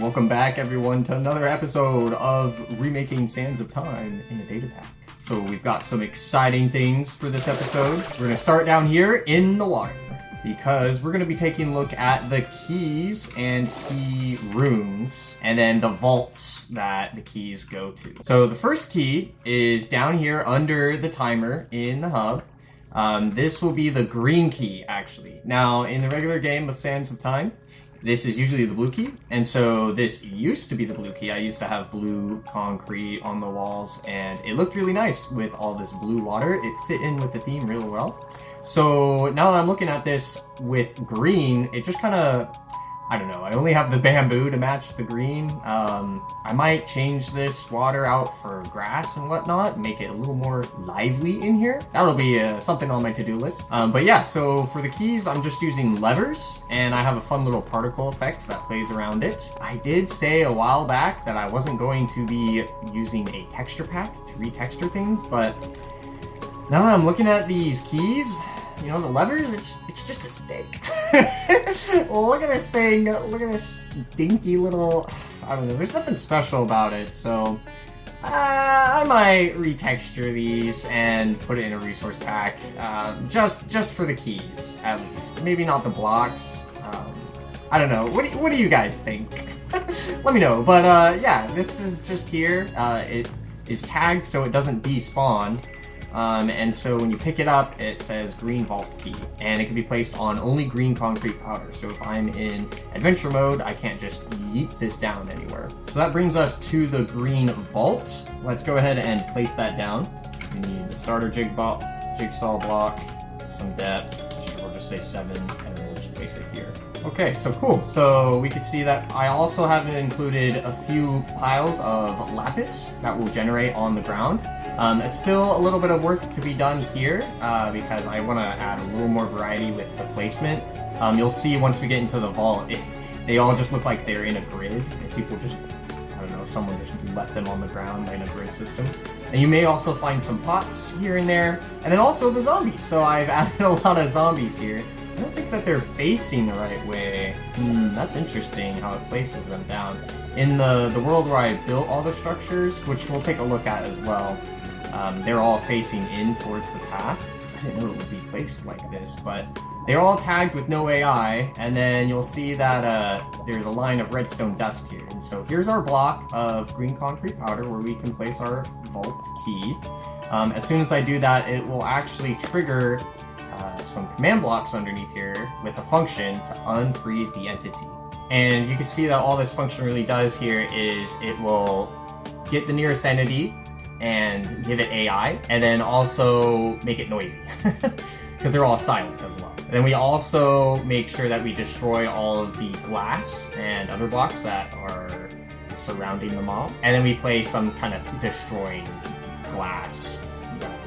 Welcome back, everyone, to another episode of Remaking Sands of Time in a data pack. So we've got some exciting things for this episode. We're going to start down here in the water, because we're going to be taking a look at the keys and key rooms, and then the vaults that the keys go to. So the first key is down here under the timer in the hub. This will be the green key, actually. Now, in the regular game of Sands of Time, this is usually the blue key, and so this used to be the blue key. I used to have blue concrete on the walls, and it looked really nice with all this blue water. It fit in with the theme really well. So now that I'm looking at this with green, it just kind of, I don't know, I only have the bamboo to match the green. I might change this water out for grass and whatnot, make it a little more lively in here. That'll be something on my to-do list. But yeah, so for the keys, I'm just using levers, and I have a fun little particle effect that plays around it. I did say a while back that I wasn't going to be using a texture pack to retexture things, but now that I'm looking at these keys, you know, the levers, it's just a stick. Well, look at this thing. Look at this dinky little, I don't know, there's nothing special about it, so I might retexture these and put it in a resource pack, just for the keys, at least. Maybe not the blocks. I don't know. What do you guys think? Let me know. But yeah, this is just here. It is tagged so it doesn't despawn. And so when you pick it up, it says green vault key, and it can be placed on only green concrete powder. So if I'm in adventure mode, I can't just yeet this down anywhere. So that brings us to the green vault. Let's go ahead and place that down. We need the starter jigsaw block, some depth, we'll just say 7, and then we'll just place it here. Okay, so cool. So we can see that I also have included a few piles of lapis that will generate on the ground. It's still a little bit of work to be done here because I want to add a little more variety with the placement. You'll see once we get into the vault, they all just look like they're in a grid. And people just, I don't know, someone just left them on the ground in a grid system. And you may also find some pots here and there. And then also the zombies. So I've added a lot of zombies here. I don't think that they're facing the right way. That's interesting how it places them down. In the world where I built all the structures, which we'll take a look at as well, they're all facing in towards the path. I didn't know it would be placed like this, but they're all tagged with no AI, and then you'll see that there's a line of redstone dust here. And so here's our block of green concrete powder where we can place our vault key. As soon as I do that, it will actually trigger some command blocks underneath here with a function to unfreeze the entity. And you can see that all this function really does here is it will get the nearest entity and give it AI, and then also make it noisy, because they're all silent as well. And then we also make sure that we destroy all of the glass and other blocks that are surrounding the mob, and then we play some kind of destroying glass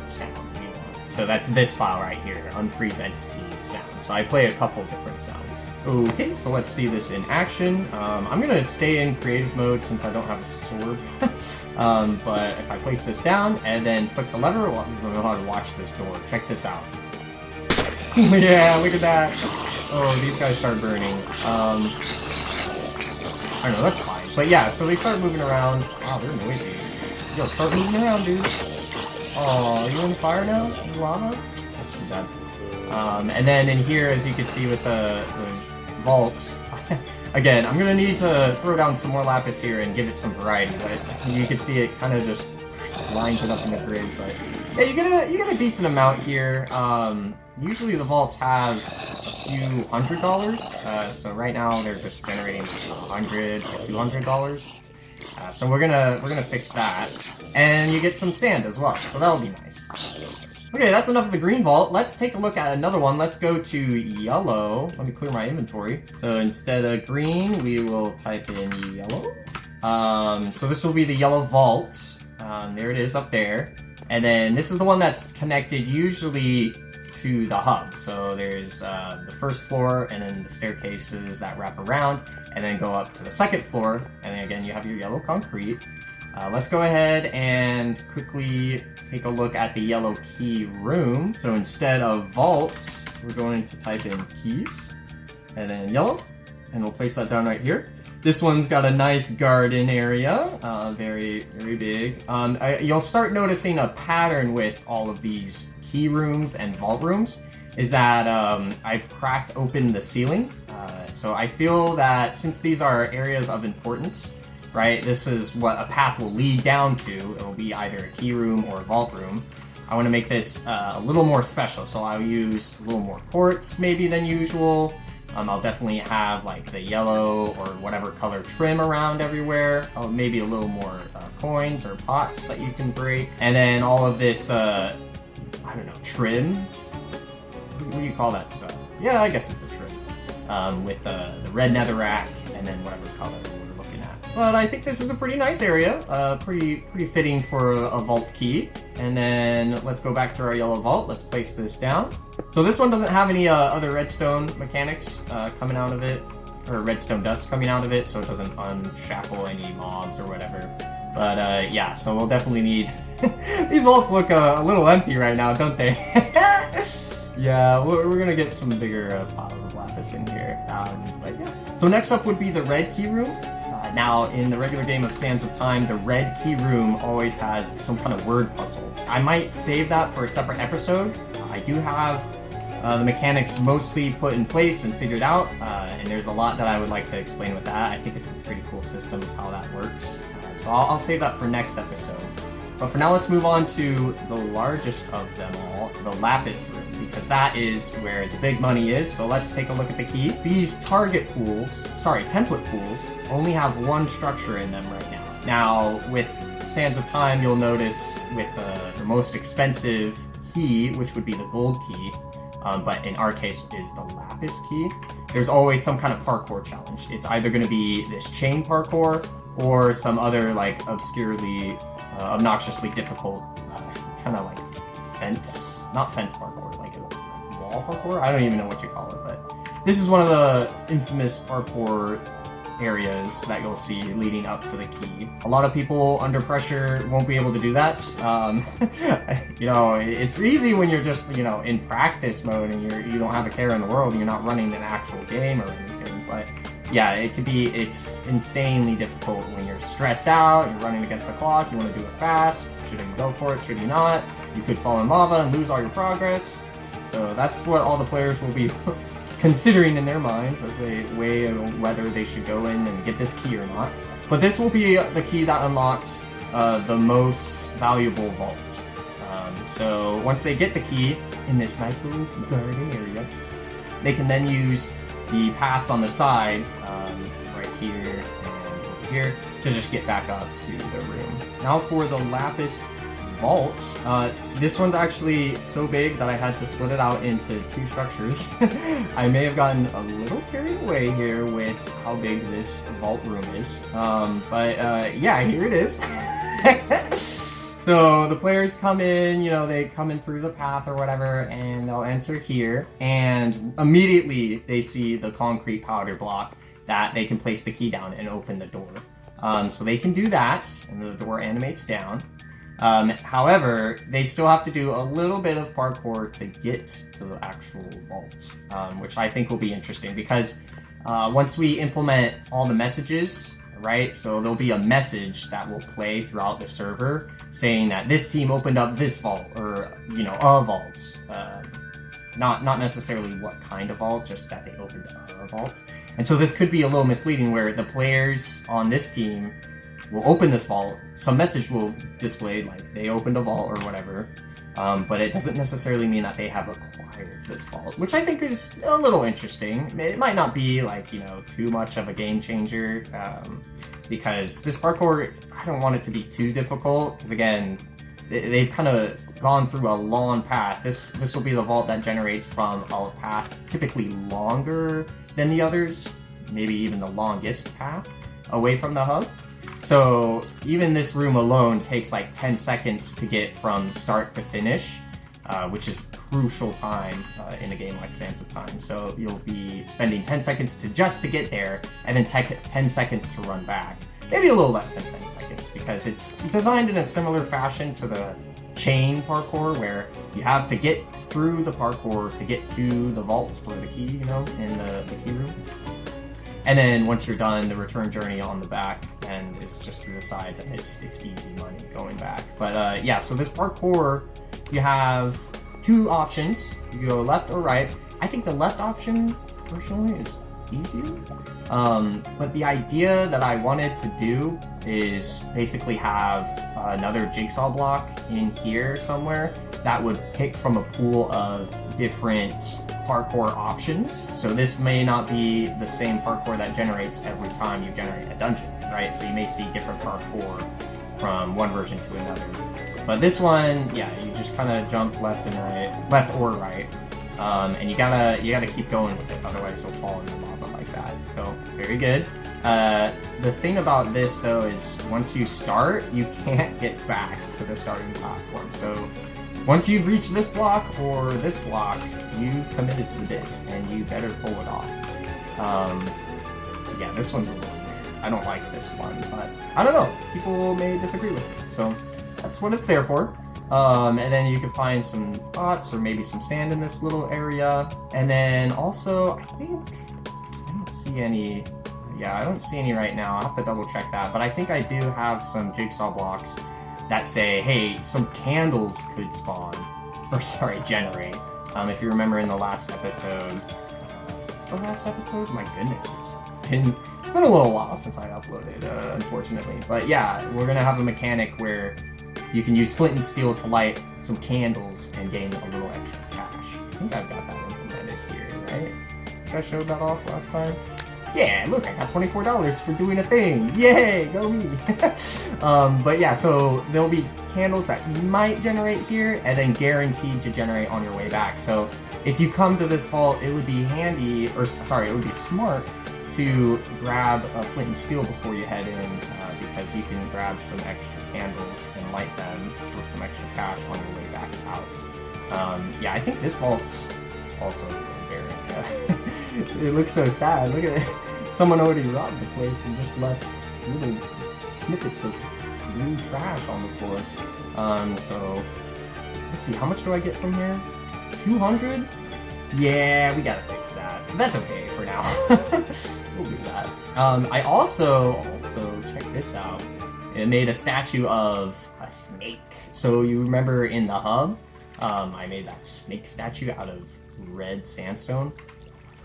sound we want. So that's this file right here, unfreeze entity sound. So I play a couple different sounds. Okay, so let's see this in action. I'm gonna stay in creative mode since I don't have a sword. But if I place this down and then flick the lever, we'll know how to watch this door. Check this out. Yeah, look at that. Oh, these guys start burning. I don't know, that's fine. But yeah, so they start moving around. Wow, they're noisy. Yo, start moving around, dude. Oh, are you on fire now? In lava? That's too bad. And then in here, as you can see with the vaults, again, I'm gonna need to throw down some more lapis here and give it some variety, but you can see it kind of just lines it up in the grid. But yeah, you get a decent amount here. Usually the vaults have a few $100, so right now they're just generating $100 to $200. So we're gonna fix that, and you get some sand as well, so that'll be nice. Okay, that's enough of the green vault. Let's take a look at another one. Let's go to yellow. Let me clear my inventory. So instead of green, we will type in yellow. So this will be the yellow vault. There it is up there. And then this is the one that's connected usually to the hub. So there's the first floor, and then the staircases that wrap around, and then go up to the second floor. And then again, you have your yellow concrete. Let's go ahead and quickly take a look at the yellow key room. So instead of vaults, we're going to type in keys, and then yellow, and we'll place that down right here. This one's got a nice garden area, very, very big. You'll start noticing a pattern with all of these key rooms and vault rooms, is that I've cracked open the ceiling. So I feel that since these are areas of importance, right, this is what a path will lead down to. It will be either a key room or a vault room. I want to make this a little more special, so I'll use a little more quartz maybe than usual. I'll definitely have like the yellow or whatever color trim around everywhere. Maybe a little more coins or pots that you can break. And then all of this, I don't know, trim? What do you call that stuff? Yeah, I guess it's a trim. With the red netherrack and then whatever color we're looking at. But I think this is a pretty nice area. Pretty fitting for a vault key. And then let's go back to our yellow vault. Let's place this down. So this one doesn't have any other redstone mechanics coming out of it, or redstone dust coming out of it, so it doesn't unshackle any mobs or whatever. But yeah, so we'll definitely need... These vaults look a little empty right now, don't they? Yeah, we're gonna get some bigger piles of lapis in here. But yeah. So next up would be the red key room. Now, in the regular game of Sands of Time, the red key room always has some kind of word puzzle. I might save that for a separate episode. I do have the mechanics mostly put in place and figured out, and there's a lot that I would like to explain with that. I think it's a pretty cool system of how that works. So I'll save that for next episode. But for now, let's move on to the largest of them all, the lapis room, because that is where the big money is. So let's take a look at the key. These template pools, only have one structure in them right now. Now, with Sands of Time, you'll notice with the most expensive key, which would be the gold key, but in our case is the lapis key, there's always some kind of parkour challenge. It's either going to be this chain parkour or some other like obnoxiously difficult kind of like not fence parkour, like wall parkour? I don't even know what you call it, but this is one of the infamous parkour areas that you'll see leading up to the key. A lot of people under pressure won't be able to do that. You know, it's easy when you're just, you know, in practice mode and you don't have a care in the world and you're not running an actual game or anything, but yeah, it could be insanely difficult when you're stressed out, you're running against the clock, you want to do it fast. Should you go for it? Should you not? You could fall in lava and lose all your progress. So that's what all the players will be considering in their minds as they weigh whether they should go in and get this key or not. But this will be the key that unlocks the most valuable vaults. So once they get the key in this nice little garden area, they can then use the paths on the side, right here and over here, to just get back up to the room. Now for the lapis vaults, this one's actually so big that I had to split it out into two structures. I may have gotten a little carried away here with how big this vault room is, but yeah, here it is. So the players come in, you know, they come in through the path or whatever, and they'll enter here, and immediately they see the concrete powder block that they can place the key down and open the door. So they can do that, and the door animates down. However, they still have to do a little bit of parkour to get to the actual vault, which I think will be interesting because once we implement all the messages, right, so there'll be a message that will play throughout the server saying that this team opened up this vault, or, you know, a vault. Not necessarily what kind of vault, just that they opened a vault. And so this could be a little misleading where the players on this team will open this vault, some message will display like they opened a vault or whatever, but it doesn't necessarily mean that they have acquired this vault, which I think is a little interesting. It might not be like, you know, too much of a game changer, because this parkour, I don't want it to be too difficult, because again, they've kind of gone through a long path. This will be the vault that generates from a path typically longer than the others, maybe even the longest path away from the hub. So even this room alone takes like 10 seconds to get from start to finish, which is crucial time in a game like Sands of Time. So you'll be spending 10 seconds just to get there, and then 10 seconds to run back. Maybe a little less than 10 seconds, because it's designed in a similar fashion to the chain parkour, where you have to get through the parkour to get to the vault or the key, you know, in the key room. And then once you're done, the return journey on the back end is just through the sides, and it's easy money going back. But yeah, so this parkour, you have two options. You go left or right. I think the left option, personally, is easier. But the idea that I wanted to do is basically have another jigsaw block in here somewhere that would pick from a pool of different parkour options. So this may not be the same parkour that generates every time you generate a dungeon, right? So you may see different parkour from one version to another. But this one, yeah, you just kind of jump left and right, left or right, and you gotta keep going with it, otherwise you'll fall in the lava like that. So very good. The thing about this though is once you start, you can't get back to the starting platform. So once you've reached this block or this block, you've committed to the bit, and you better pull it off. Yeah, this one's a little weird. I don't like this one, but I don't know. People may disagree with it, so that's what it's there for. And then you can find some pots or maybe some sand in this little area. And then also, I think I don't see any. Yeah, I don't see any right now. I'll have to double check that. But I think I do have some jigsaw blocks that say, hey, some candles could spawn, or sorry, generate. If you remember in the last episode, is it the last episode? My goodness, it's been a little while since I uploaded, unfortunately. But yeah, we're gonna have a mechanic where you can use flint and steel to light some candles and gain a little extra cash. I think I've got that implemented here, right? Did I show that off last time? Yeah, look, I got $24 for doing a thing. Yay, go me. But yeah, so there'll be candles that you might generate here and then guaranteed to generate on your way back. So if you come to this vault, it would be handy, or sorry, it would be smart to grab a flint and steel before you head in, because you can grab some extra candles and light them for some extra cash on your way back out. Yeah, I think this vault's also very it looks so sad. Look at it. Someone already robbed the place and just left little snippets of blue trash on the floor. So let's see, how much do I get from here? 200? Yeah, we gotta fix that. But that's okay for now. We'll do that. I also check this out. It made a statue of a snake. So you remember in the hub, I made that snake statue out of red sandstone.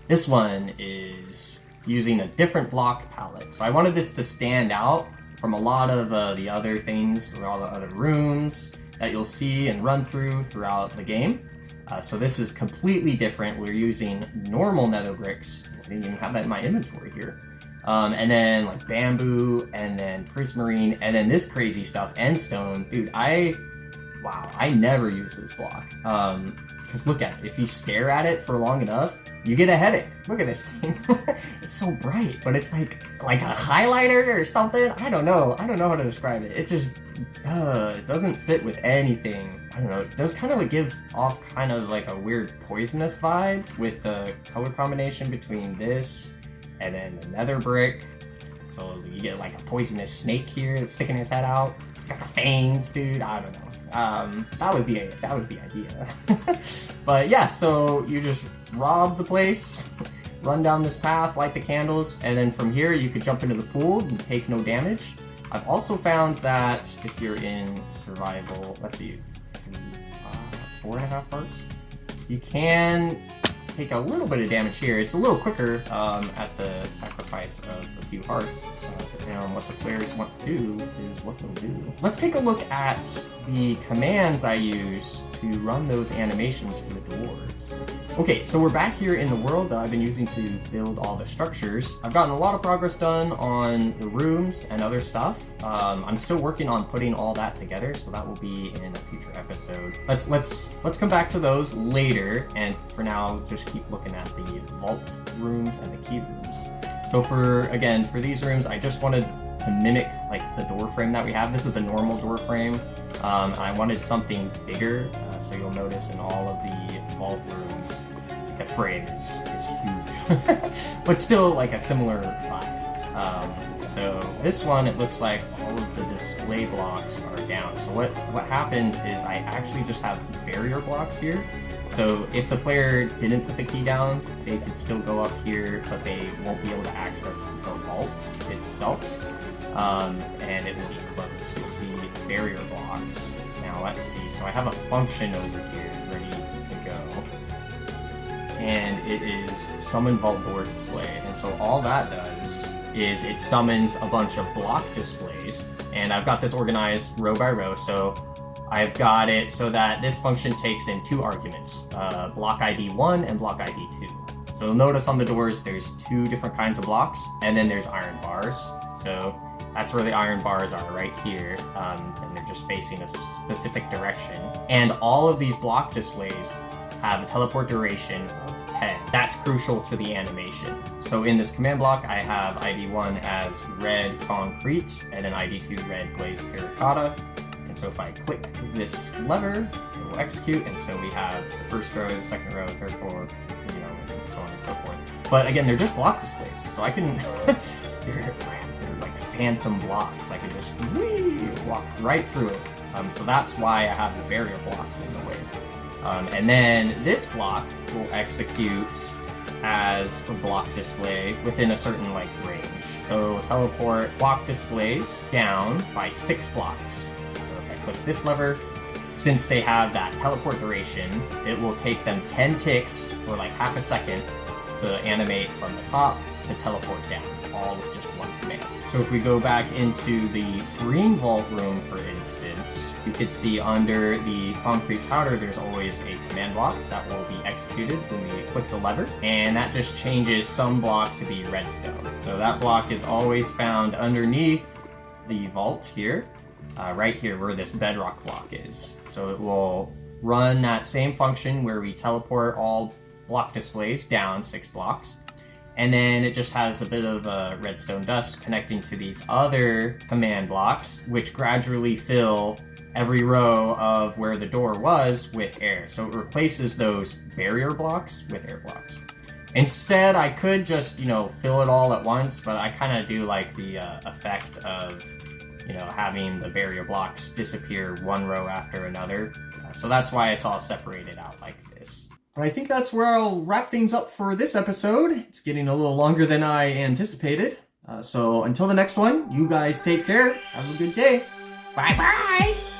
This one is using a different block palette. So I wanted this to stand out from a lot of the other things, or all the other rooms that you'll see and run throughout the game. So this is completely different. We're using normal nether bricks. I didn't even have that in my inventory here. And then like bamboo, and then prismarine, and then this crazy stuff, endstone. Dude, wow, I never use this block. Because look at it, if you stare at it for long enough, you get a headache. Look at this thing. It's so bright, but it's like a highlighter or something. I don't know how to describe it. It just, it doesn't fit with anything. I don't know, it does kind of like give off kind of like a weird poisonous vibe with the color combination between this and then the nether brick. So you get like a poisonous snake here that's sticking his head out. Got the fangs, dude, I don't know. That was the idea. But yeah, so you just rob the place, run down this path, light the candles, and then from here you could jump into the pool and take no damage. I've also found that if you're in survival, let's see, 4.5 hearts, you can take a little bit of damage here. It's a little quicker at the sacrifice of a few hearts. Depending on what the players want to do is what they'll do. Let's take a look at the commands I used to run those animations for the doors. Okay, so we're back here in the world that I've been using to build all the structures. I've gotten a lot of progress done on the rooms and other stuff. I'm still working on putting all that together, so that will be in a future episode. Let's come back to those later, and for now, just keep looking at the vault rooms and the key rooms. So for these rooms, I just wanted to mimic like the door frame that we have. This is the normal door frame. And I wanted something bigger, so you'll notice in all of the vault rooms, the frame is huge, but still like a similar vibe. So this one, it looks like all of the display blocks are down. So what happens is I actually just have barrier blocks here. So if the player didn't put the key down, they could still go up here, but they won't be able to access the vault itself, and it will be closed. You'll see barrier blocks. Now let's see, so I have a function over here ready to go, and it is summon vault door display. And so all that does is it summons a bunch of block displays, and I've got this organized row by row, so I've got it so that this function takes in two arguments, block ID 1 and block ID 2. So you'll notice on the doors there's two different kinds of blocks, and then there's iron bars. So that's where the iron bars are, right here, and they're just facing a specific direction. And all of these block displays have a teleport duration of 10. That's crucial to the animation. So in this command block, I have ID 1 as red concrete, and then ID 2 red glazed terracotta. And so if I click this lever, it will execute, and so we have the first row, the second row, third, fourth, you know, and so on and so forth. But again, they're just block displays, so I can, they're like phantom blocks. I can just walk right through it. So that's why I have the barrier blocks in the way. And then this block will execute as a block display within a certain like range. So teleport block displays down by 6 blocks. Click this lever, since they have that teleport duration, it will take them 10 ticks, or like half a second, to animate from the top to teleport down, all with just one command. So if we go back into the green vault room, for instance, you could see under the concrete powder, there's always a command block that will be executed when we click the lever, and that just changes some block to be redstone. So that block is always found underneath the vault here. Right here where this bedrock block is. So it will run that same function where we teleport all block displays down 6 blocks. And then it just has a bit of redstone dust connecting to these other command blocks, which gradually fill every row of where the door was with air. So it replaces those barrier blocks with air blocks. Instead, I could just, you know, fill it all at once, but I kind of do like the effect of, you know, having the barrier blocks disappear one row after another. So that's why it's all separated out like this. I think that's where I'll wrap things up for this episode. It's getting a little longer than I anticipated. So until the next one, you guys take care. Have a good day. Bye-bye!